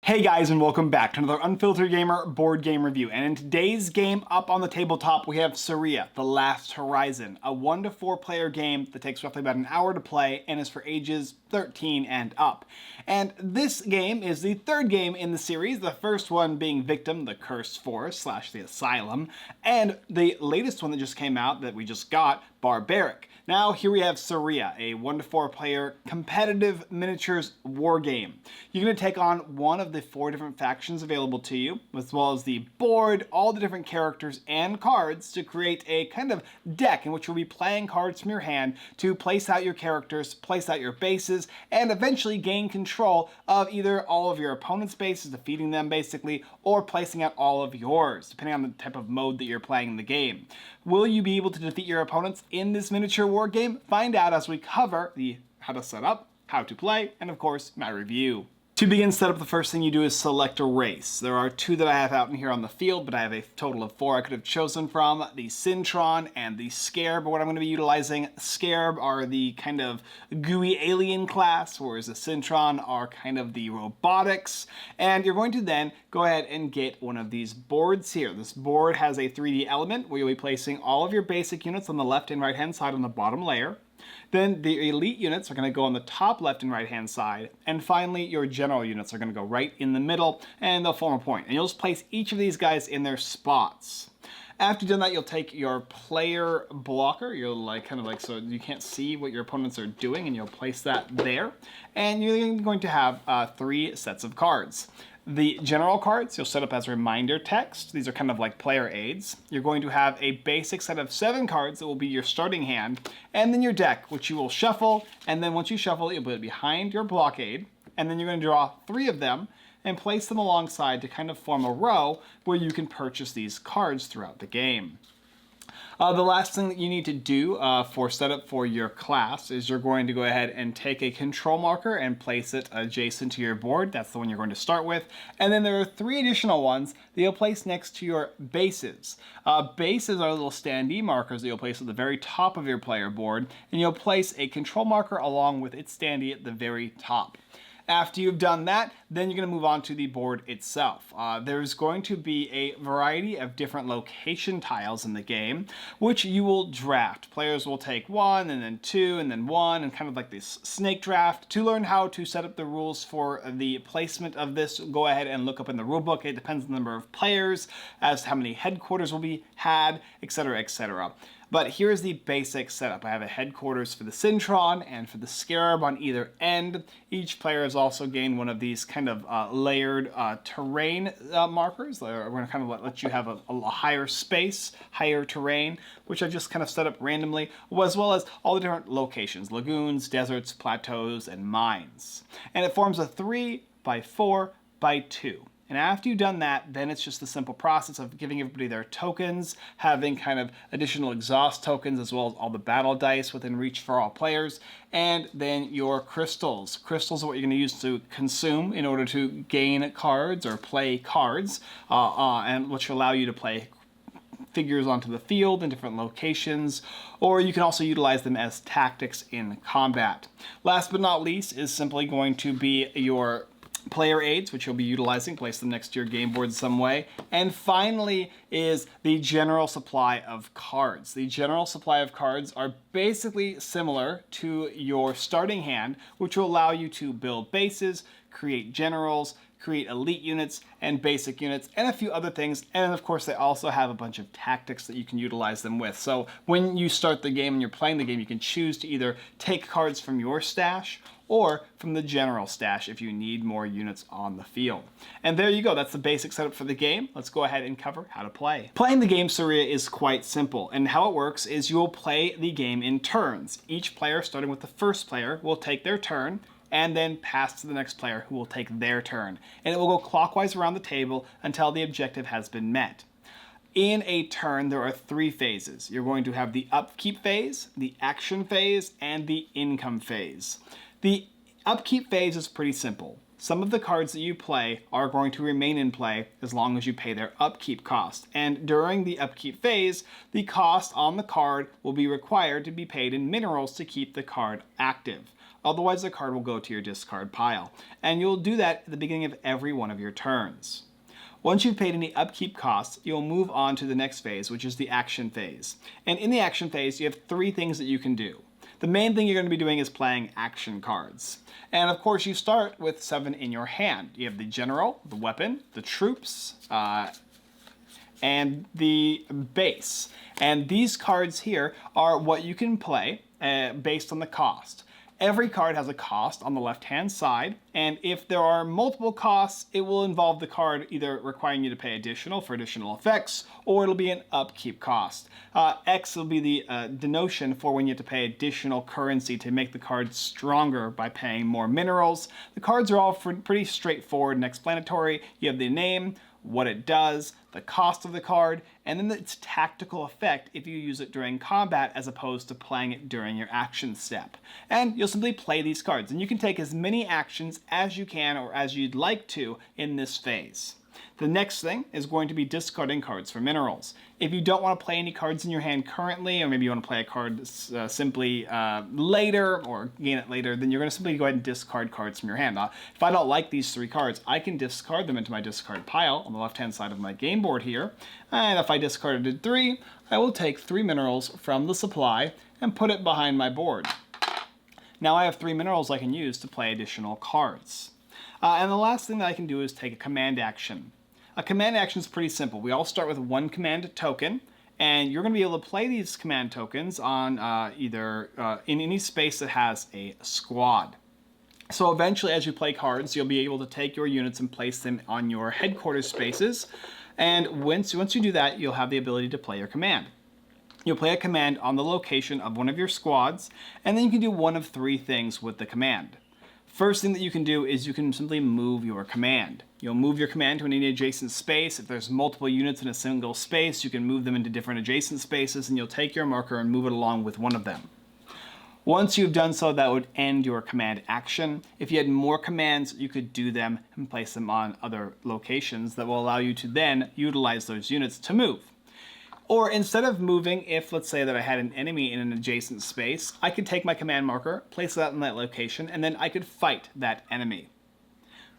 Hey guys, and welcome back to another Unfiltered Gamer board game review. And in today's game, up on the tabletop, we have Suriya, The Last Horizon, a 1 to 4 player game that takes roughly about an hour to play and is for ages 13 and up. And this game is the third game in the series, the first one being Victim, the Cursed Forest / the Asylum, and the latest one that just came out that we just got, Barbaric. Now here we have Suriya, a 1 to 4 player competitive miniatures war game. You're going to take on one of the 4 different factions available to you, as well as the board, all the different characters and cards to create a kind of deck in which you'll be playing cards from your hand to place out your characters, place out your bases, and eventually gain control of either all of your opponent's bases, defeating them basically, or placing out all of yours, depending on the type of mode that you're playing in the game. Will you be able to defeat your opponents in this miniature war game? Find out as we cover the how to set up, how to play, and of course, my review. To begin setup, the first thing you do is select a race. There are 2 that I have out in here on the field, but I have a total of 4 I could have chosen from, the Syntron and the Scarab are what I'm going to be utilizing. Scarab are the kind of gooey alien class, whereas the Syntron are kind of the robotics. And you're going to then go ahead and get one of these boards here. This board has a 3D element where you'll be placing all of your basic units on the left and right hand side on the bottom layer. Then the elite units are going to go on the top left and right hand side, and finally your general units are going to go right in the middle, and they'll form a point. And you'll just place each of these guys in their spots. After you've done that, you'll take your player blocker, you'll so you can't see what your opponents are doing, and you'll place that there. And you're going to have 3 sets of cards. The general cards you'll set up as reminder text. These are kind of like player aids. You're going to have a basic set of 7 cards that will be your starting hand, and then your deck, which you will shuffle, and then once you shuffle, you'll put it behind your blockade, and then you're going to draw 3 of them and place them alongside to kind of form a row where you can purchase these cards throughout the game. The last thing that you need to do for setup for your class is you're going to go ahead and take a control marker and place it adjacent to your board. That's the one you're going to start with. And then there are 3 additional ones that you'll place next to your bases. Bases are little standee markers that you'll place at the very top of your player board, and you'll place a control marker along with its standee at the very top. After you've done that, then you're going to move on to the board itself. There's going to be a variety of different location tiles in the game, which you will draft. Players will take 1, and then 2, and then 1, and kind of like this snake draft. To learn how to set up the rules for the placement of this, go ahead and look up in the rulebook. It depends on the number of players, as to how many headquarters will be had, etc., etc. But here's the basic setup. I have a headquarters for the Syntron and for the Scarab on either end. Each player has also gained one of these kind of layered terrain markers. We're going to kind of let you have a higher space, higher terrain, which I just kind of set up randomly, as well as all the different locations: lagoons, deserts, plateaus, and mines. And it forms a 3 by 4 by 2. And after you've done that, then it's just the simple process of giving everybody their tokens, having kind of additional exhaust tokens, as well as all the battle dice within reach for all players, and then your crystals. Crystals are what you're going to use to consume in order to gain cards or play cards, and which allow you to play figures onto the field in different locations, or you can also utilize them as tactics in combat. Last but not least is simply going to be your player aids, which you'll be utilizing. Place them next to your game board in some way. And finally is the general supply of cards. The general supply of cards are basically similar to your starting hand, which will allow you to build bases, create generals, create elite units and basic units, and a few other things. And of course, they also have a bunch of tactics that you can utilize them with. So when you start the game and you're playing the game, you can choose to either take cards from your stash or from the general stash if you need more units on the field. And there you go, that's the basic setup for the game. Let's go ahead and cover how to play. Playing the game Suriya is quite simple, and how it works is you will play the game in turns. Each player, starting with the first player, will take their turn and then pass to the next player, who will take their turn. And it will go clockwise around the table until the objective has been met. In a turn, there are 3 phases. You're going to have the upkeep phase, the action phase, and the income phase. The upkeep phase is pretty simple. Some of the cards that you play are going to remain in play as long as you pay their upkeep cost. And during the upkeep phase, the cost on the card will be required to be paid in minerals to keep the card active. Otherwise, the card will go to your discard pile. And you'll do that at the beginning of every one of your turns. Once you've paid any upkeep costs, you'll move on to the next phase, which is the action phase. And in the action phase, you have 3 things that you can do. The main thing you're going to be doing is playing action cards. And of course, you start with 7 in your hand. You have the general, the weapon, the troops, and the base. And these cards here are what you can play based on the cost. Every card has a cost on the left-hand side, and if there are multiple costs, it will involve the card either requiring you to pay additional for additional effects, or it'll be an upkeep cost. X will be the denotion for when you have to pay additional currency to make the card stronger by paying more minerals. The cards are all pretty straightforward and explanatory. You have the name, what it does, the cost of the card, and then its tactical effect if you use it during combat as opposed to playing it during your action step. And you'll simply play these cards, and you can take as many actions as you can or as you'd like to in this phase. The next thing is going to be discarding cards for minerals. If you don't want to play any cards in your hand currently, or maybe you want to play a card simply later or gain it later, then you're going to simply go ahead and discard cards from your hand. If I don't like these 3 cards, I can discard them into my discard pile on the left-hand side of my game board here. And if I discarded 3, I will take 3 minerals from the supply and put it behind my board. Now I have 3 minerals I can use to play additional cards. And the last thing that I can do is take a command action. A command action is pretty simple. We all start with 1 command token, and you're going to be able to play these command tokens on either in any space that has a squad. So eventually, as you play cards, you'll be able to take your units and place them on your headquarters spaces. And once you do that, you'll have the ability to play your command. You'll play a command on the location of one of your squads, and then you can do one of 3 things with the command. First thing that you can do is you can simply move your command. You'll move your command to any adjacent space. If there's multiple units in a single space, you can move them into different adjacent spaces, and you'll take your marker and move it along with one of them. Once you've done so, that would end your command action. If you had more commands, you could do them and place them on other locations that will allow you to then utilize those units to move. Or instead of moving, if let's say that I had an enemy in an adjacent space, I could take my command marker, place that in that location, and then I could fight that enemy.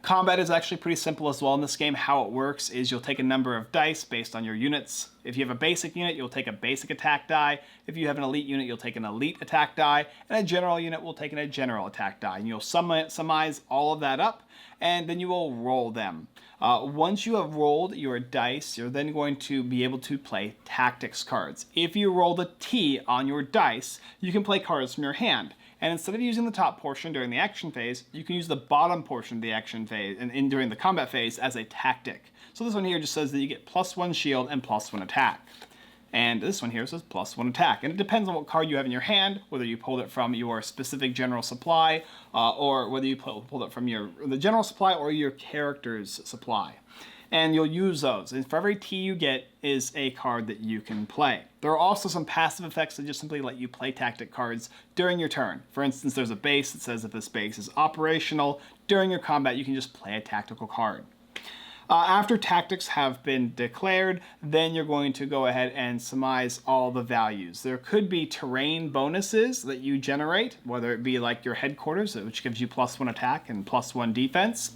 Combat is actually pretty simple as well in this game. How it works is you'll take a number of dice based on your units. If you have a basic unit, you'll take a basic attack die. If you have an elite unit, you'll take an elite attack die. And a general unit will take a general attack die. And you'll summarize all of that up, and then you will roll them. Once you have rolled your dice, you're then going to be able to play tactics cards. If you roll the T on your dice, you can play cards from your hand. And instead of using the top portion during the action phase, you can use the bottom portion of the action phase and during the combat phase as a tactic. So this one here just says that you get +1 shield and +1 attack. And this one here says +1 attack. And it depends on what card you have in your hand, whether you pulled it from your specific general supply, or whether you pulled it from the general supply or your character's supply. And you'll use those. And for every T you get is a card that you can play. There are also some passive effects that just simply let you play tactic cards during your turn. For instance, there's a base that says if this base is operational, during your combat you can just play a tactical card. After tactics have been declared, then you're going to go ahead and surmise all the values. There could be terrain bonuses that you generate, whether it be like your headquarters, which gives you +1 attack and +1 defense.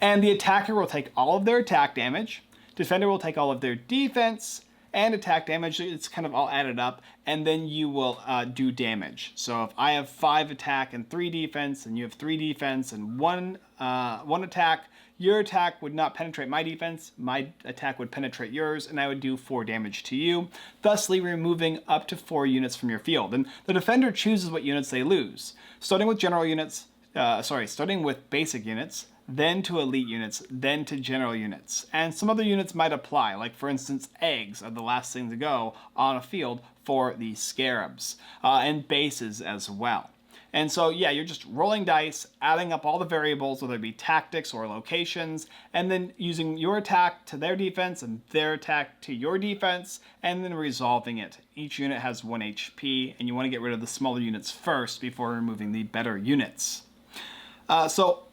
And the attacker will take all of their attack damage, defender will take all of their defense, and attack damage. It's kind of all added up, and then you will do damage. So if I have 5 attack and 3 defense, and you have 3 defense and 1 attack, your attack would not penetrate my defense, my attack would penetrate yours, and I would do 4 damage to you, thusly removing up to 4 units from your field. And the defender chooses what units they lose. Starting with starting with basic units, then to elite units, then to general units. And some other units might apply, like for instance, eggs are the last thing to go on a field for the scarabs, and bases as well. And so, yeah, you're just rolling dice, adding up all the variables, whether it be tactics or locations, and then using your attack to their defense and their attack to your defense, and then resolving it. Each unit has 1 HP, and you want to get rid of the smaller units first before removing the better units. So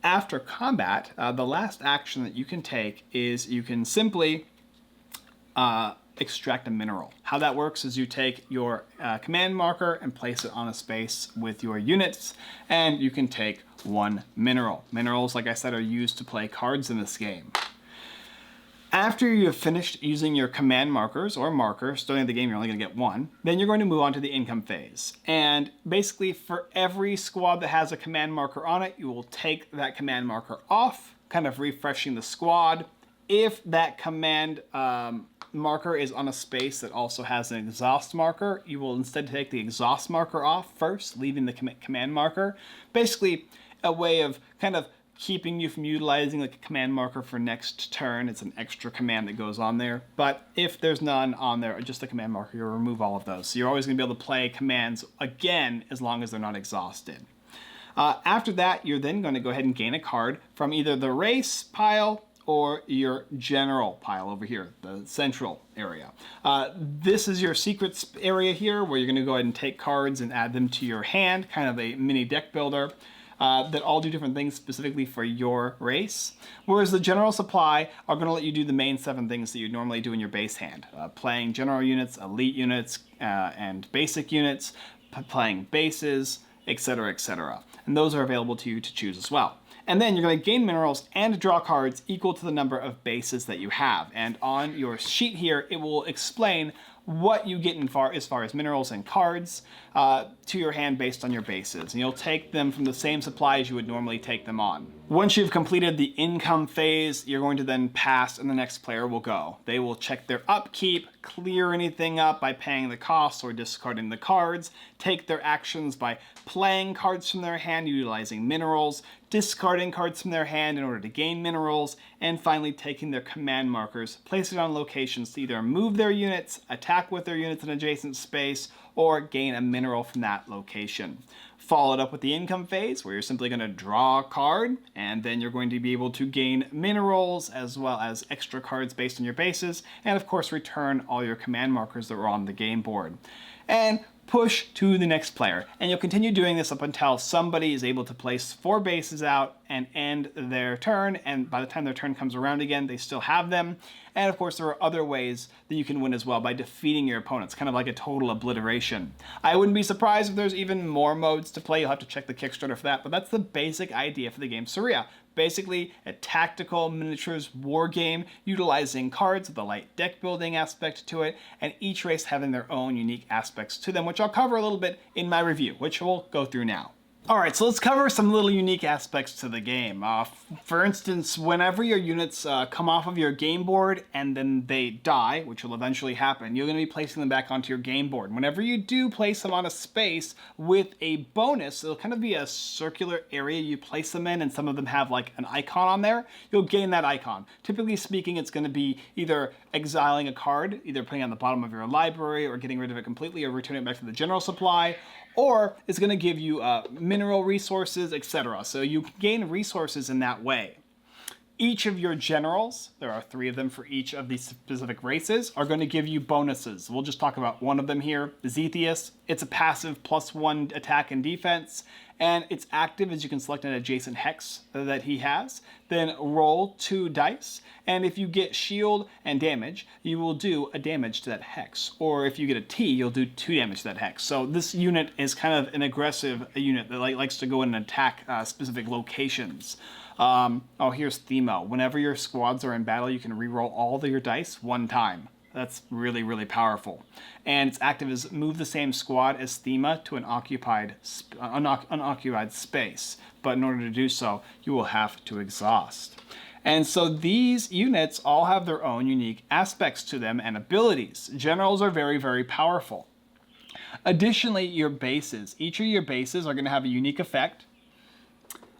after combat, the last action that you can take is you can simply extract a mineral. How that works is you take your command marker and place it on a space with your units, and you can take one mineral. Minerals, like I said, are used to play cards in this game. After you have finished using your command markers or markers, starting the game you're only going to get one, then you're going to move on to the income phase. And basically for every squad that has a command marker on it, you will take that command marker off, kind of refreshing the squad. If that command marker is on a space that also has an exhaust marker, you will instead take the exhaust marker off first, leaving the command marker. Basically a way of kind of keeping you from utilizing like a command marker for next turn. It's an extra command that goes on there. But if there's none on there, or just a command marker, you'll remove all of those. So you're always going to be able to play commands again as long as they're not exhausted. After that, you're then going to go ahead and gain a card from either the race pile or your general pile over here, the central area. This is your secrets area here, where you're going to go ahead and take cards and add them to your hand, kind of a mini deck builder. That all do different things specifically for your race. Whereas the general supply are going to let you do the main 7 things that you normally do in your base hand. Playing general units, elite units, and basic units, playing bases, etc., etc. And those are available to you to choose as well. And then you're going to gain minerals and draw cards equal to the number of bases that you have. And on your sheet here, it will explain what you get as far as minerals and cards to your hand based on your bases. And you'll take them from the same supply as you would normally take them on. Once you've completed the income phase, you're going to then pass and the next player will go. They will check their upkeep, clear anything up by paying the costs or discarding the cards, take their actions by playing cards from their hand utilizing minerals, discarding cards from their hand in order to gain minerals, and finally taking their command markers, placing it on locations to either move their units, attack with their units in adjacent space, or gain a mineral from that location. Followed up with the income phase, where you're simply going to draw a card, and then you're going to be able to gain minerals as well as extra cards based on your bases, and of course return all your command markers that were on the game board. And push to the next player. And you'll continue doing this up until somebody is able to place 4 bases out and end their turn, and by the time their turn comes around again, they still have them. And of course, there are other ways that you can win as well by defeating your opponents, kind of like a total obliteration. I wouldn't be surprised if there's even more modes to play. You'll have to check the Kickstarter for that, but that's the basic idea for the game Suriya. Basically, a tactical miniatures war game utilizing cards with a light deck building aspect to it, and each race having their own unique aspects to them, which I'll cover a little bit in my review, which we'll go through now. Alright, so let's cover some little unique aspects to the game. For instance, whenever your units come off of your game board and then they die, which will eventually happen, you're going to be placing them back onto your game board. And whenever you do place them on a space with a bonus, it'll kind of be a circular area you place them in, and some of them have like an icon on there. You'll gain that icon. Typically speaking, it's going to be either exiling a card, either putting it on the bottom of your library or getting rid of it completely or returning it back to the general supply, or it's going to give you mineral resources, etc. So you gain resources in that way. Each of your generals, there are 3 of them for each of these specific races, are going to give you bonuses. We'll just talk about one of them here, Zethius. It's a passive +1 attack and defense, and it's active as you can select an adjacent hex that he has. Then roll 2 dice, and if you get shield and damage, you will do a damage to that hex. Or if you get a T, you'll do 2 damage to that hex. So this unit is kind of an aggressive unit that likes to go in and attack specific locations. Here's Themo. Whenever your squads are in battle, you can reroll all of your dice 1 time. That's really, really powerful. And it's active as move the same squad as Thema to an unoccupied space. But in order to do so, you will have to exhaust. And so these units all have their own unique aspects to them and abilities. Generals are very, very powerful. Additionally, your bases. Each of your bases are going to have a unique effect.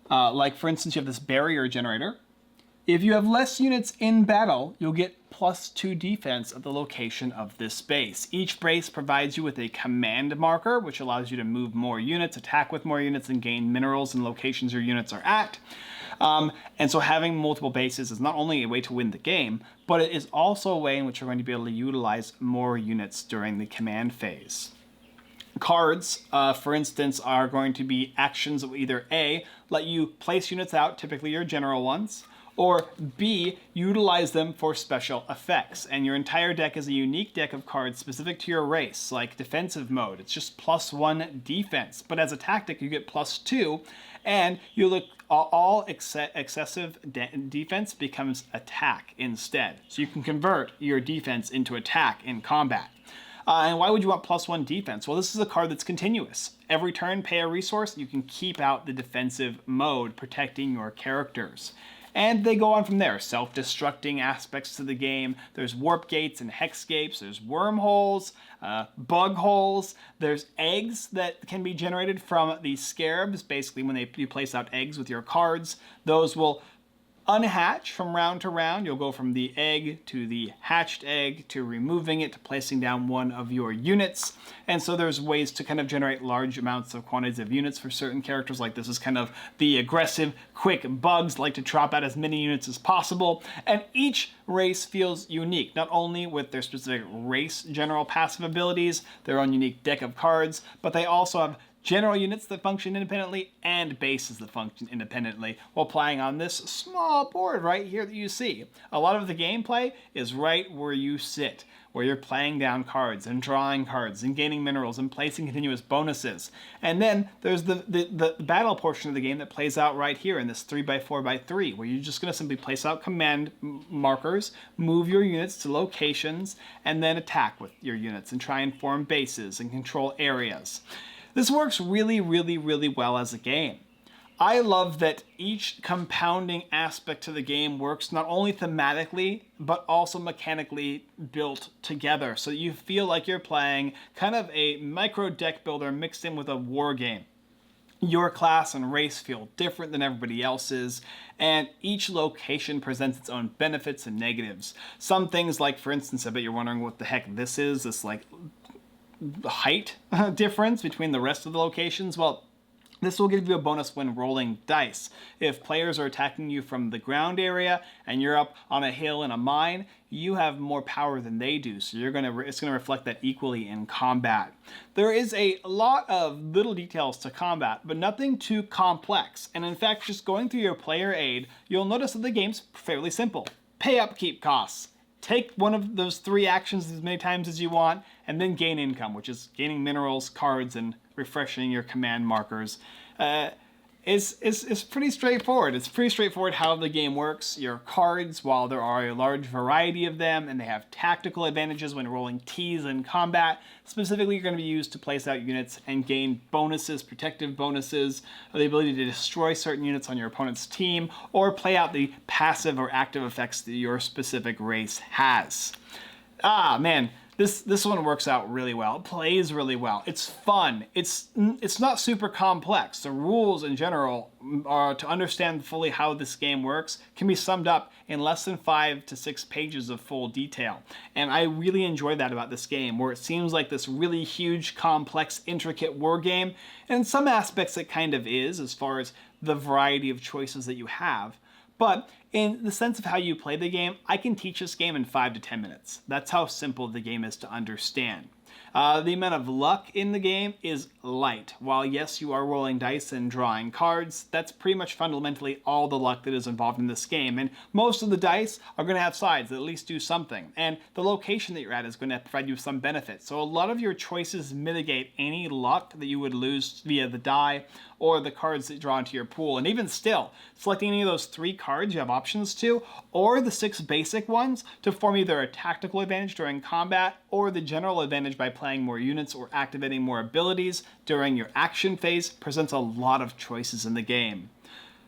Like, for instance, you have this barrier generator. If you have less units in battle, you'll get +2 defense at the location of this base. Each base provides you with a command marker, which allows you to move more units, attack with more units, and gain minerals in locations your units are at. And so having multiple bases is not only a way to win the game, but it is also a way in which you're going to be able to utilize more units during the command phase. Cards, for instance, are going to be actions that will either A, let you place units out, typically your general ones, Or B, utilize them for special effects. And your entire deck is a unique deck of cards specific to your race, like defensive mode. It's just +1 defense. But as a tactic, you get +2, and you look all excessive defense becomes attack instead. So you can convert your defense into attack in combat. And why would you want +1 defense? Well, this is a card that's continuous. Every turn, pay a resource, you can keep out the defensive mode, protecting your characters. And they go on from there. Self-destructing aspects to the game. There's warp gates and hex gates. There's wormholes, bug holes. There's eggs that can be generated from these scarabs. Basically, when you place out eggs with your cards, those will unhatch from round to round. You'll go from the egg to the hatched egg to removing it to placing down one of your units. And so there's ways to kind of generate large amounts of quantities of units for certain characters. Like this is kind of the aggressive, quick bugs like to chop out as many units as possible. And each race feels unique, not only with their specific race general passive abilities, their own unique deck of cards, but they also have general units that function independently and bases that function independently while playing on this small board right here that you see. A lot of the gameplay is right where you sit, where you're playing down cards and drawing cards and gaining minerals and placing continuous bonuses. And then there's the battle portion of the game that plays out right here in this 3x4x3, where you're just going to simply place out command markers, move your units to locations, and then attack with your units and try and form bases and control areas. This works really, really, really well as a game. I love that each compounding aspect to the game works not only thematically, but also mechanically built together. So you feel like you're playing kind of a micro deck builder mixed in with a war game. Your class and race feel different than everybody else's, and each location presents its own benefits and negatives. Some things like, for instance, I bet you're wondering what the heck this is, this like height difference between the rest of the locations. Well, this will give you a bonus when rolling dice. If players are attacking you from the ground area and you're up on a hill in a mine, you have more power than they do, so it's gonna reflect that equally in combat. There is a lot of little details to combat, but nothing too complex. And in fact, just going through your player aid, you'll notice that the game's fairly simple. Pay upkeep costs. Take one of those 3 actions as many times as you want, and then gain income, which is gaining minerals, cards, and refreshing your command markers. It's pretty straightforward. It's pretty straightforward how the game works. Your cards, while there are a large variety of them, and they have tactical advantages when rolling T's in combat, specifically you're going to be used to place out units and gain bonuses, protective bonuses, or the ability to destroy certain units on your opponent's team, or play out the passive or active effects that your specific race has. Ah, man. This one works out really well. It plays really well. It's fun. It's not super complex. The rules in general are to understand fully how this game works can be summed up in less than 5 to 6 pages of full detail. And I really enjoy that about this game, where it seems like this really huge, complex, intricate war game. And in some aspects it kind of is, as far as the variety of choices that you have. But in the sense of how you play the game, I can teach this game in 5 to 10 minutes. That's how simple the game is to understand. The amount of luck in the game is light. While yes, you are rolling dice and drawing cards, that's pretty much fundamentally all the luck that is involved in this game. And most of the dice are going to have sides that at least do something. And the location that you're at is going to provide you some benefit. So a lot of your choices mitigate any luck that you would lose via the die or the cards that draw into your pool. And even still, selecting any of those 3 cards you have options to, or the 6 basic ones to form either a tactical advantage during combat or the general advantage by playing more units or activating more abilities during your action phase presents a lot of choices in the game.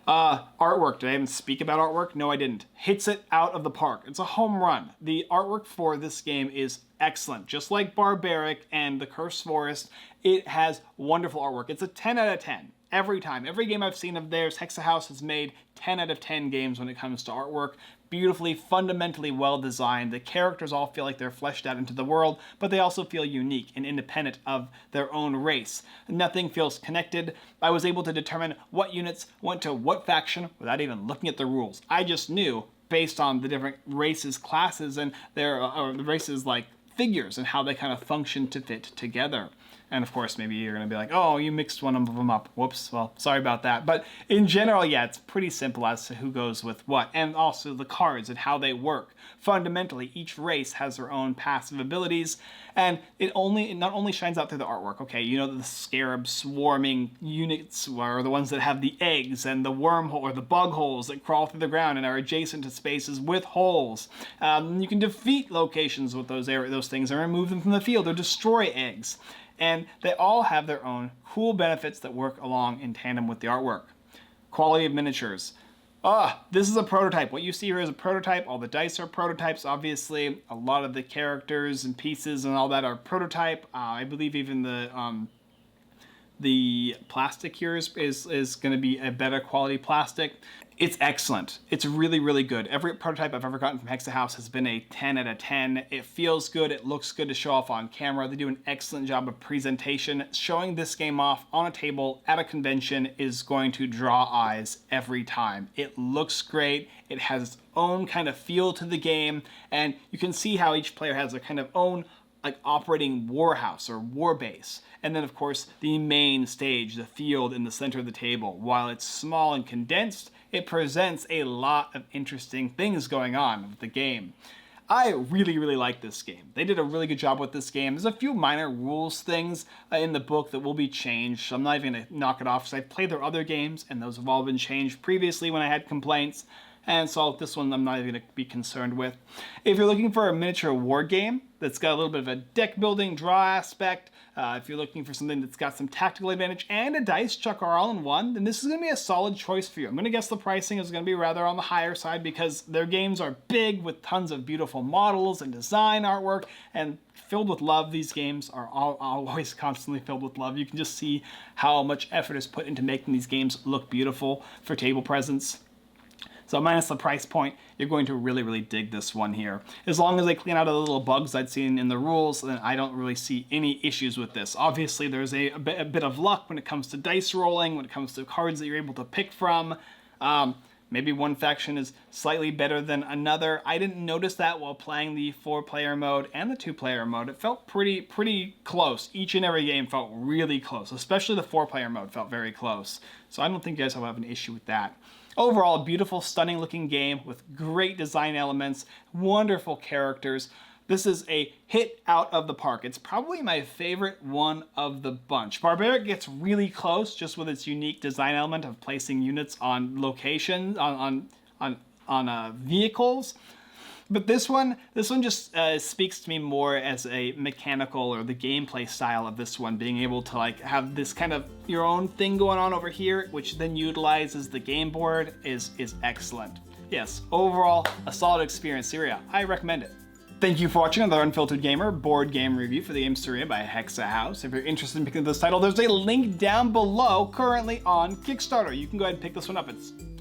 Artwork. Did I even speak about artwork? No, I didn't. Hits it out of the park. It's a home run. The artwork for this game is excellent. Just like Barbaric and The Cursed Forest, it has wonderful artwork. It's a 10 out of 10. Every time. Every game I've seen of theirs, Hexa House has made 10 out of 10 games when it comes to artwork. Beautifully, fundamentally well designed. The characters all feel like they're fleshed out into the world, but they also feel unique and independent of their own race. Nothing feels connected. I was able to determine what units went to what faction without even looking at the rules. I just knew based on the different races, classes, and their races like figures and how they kind of function to fit together. And of course, maybe you're gonna be like, oh, you mixed one of them up. Whoops, well, sorry about that. But in general, yeah, it's pretty simple as to who goes with what, and also the cards and how they work. Fundamentally, each race has their own passive abilities, and it not only shines out through the artwork. Okay, you know, the scarab swarming units are the ones that have the eggs and the wormhole or the bug holes that crawl through the ground and are adjacent to spaces with holes. You can defeat locations with those things and remove them from the field or destroy eggs. And they all have their own cool benefits that work along in tandem with the artwork. Quality of miniatures. This is a prototype. What you see here is a prototype. All the dice are prototypes, obviously. A lot of the characters and pieces and all that are prototype. I believe even the plastic here is going to be a better quality plastic. It's excellent. It's really, really good. Every prototype I've ever gotten from Hexa House has been a 10 out of 10. It feels good. It looks good to show off on camera. They do an excellent job of presentation. Showing this game off on a table at a convention is going to draw eyes every time. It looks great. It has its own kind of feel to the game, and you can see how each player has their kind of own like operating warhouse or war base. And then of course the main stage, the field in the center of the table. While it's small and condensed, it presents a lot of interesting things going on with the game. I really, really like this game. They did a really good job with this game. There's a few minor rules things in the book that will be changed. So I'm not even gonna knock it off because I've played their other games and those have all been changed previously when I had complaints. And so this one I'm not even going to be concerned with. If you're looking for a miniature war game that's got a little bit of a deck building draw aspect, if you're looking for something that's got some tactical advantage and a dice chucker all in one, then this is going to be a solid choice for you. I'm going to guess the pricing is going to be rather on the higher side because their games are big with tons of beautiful models and design artwork and filled with love. These games are always constantly filled with love. You can just see how much effort is put into making these games look beautiful for table presence. So minus the price point, you're going to really, really dig this one here. As long as they clean out all the little bugs I'd seen in the rules, then I don't really see any issues with this. Obviously, there's a bit of luck when it comes to dice rolling, when it comes to cards that you're able to pick from. Maybe one faction is slightly better than another. I didn't notice that while playing the 4-player mode and the 2-player mode. It felt pretty close. Each and every game felt really close, especially the 4-player mode felt very close. So I don't think you guys will have an issue with that. Overall, a beautiful, stunning looking game with great design elements, wonderful characters. This is a hit out of the park. It's probably my favorite one of the bunch. Barbaric gets really close just with its unique design element of placing units on locations, on vehicles. But this one just speaks to me more as a mechanical or the gameplay style of this one, being able to like have this kind of your own thing going on over here, which then utilizes the game board is excellent. Yes, overall, a solid experience. Suriya, I recommend it. Thank you for watching another Unfiltered Gamer board game review for the game Suriya by Hexa House. If you're interested in picking up this title, there's a link down below currently on Kickstarter. You can go ahead and pick this one up.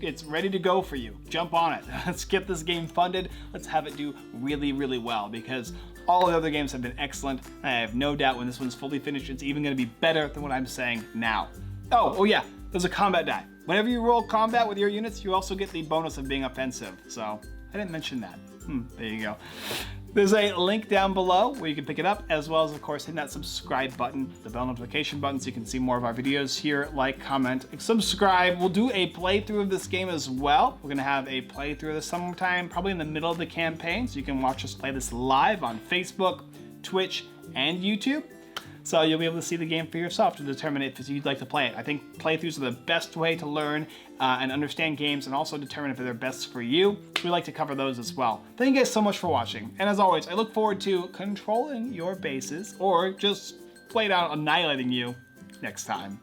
It's ready to go for you. Jump on it. Let's get this game funded. Let's have it do really, really well because all the other games have been excellent. I have no doubt when this one's fully finished, it's even going to be better than what I'm saying now. Oh yeah, there's a combat die. Whenever you roll combat with your units, you also get the bonus of being offensive. So I didn't mention that. There you go. There's a link down below where you can pick it up, as well as, of course, hitting that subscribe button, the bell notification button, so you can see more of our videos here. Like, comment, subscribe. We'll do a playthrough of this game as well. We're going to have a playthrough this sometime, probably in the middle of the campaign, so you can watch us play this live on Facebook, Twitch, and YouTube. So you'll be able to see the game for yourself to determine if you'd like to play it. I think playthroughs are the best way to learn and understand games and also determine if they're best for you. We like to cover those as well. Thank you guys so much for watching. And as always, I look forward to controlling your bases or just flat out annihilating you next time.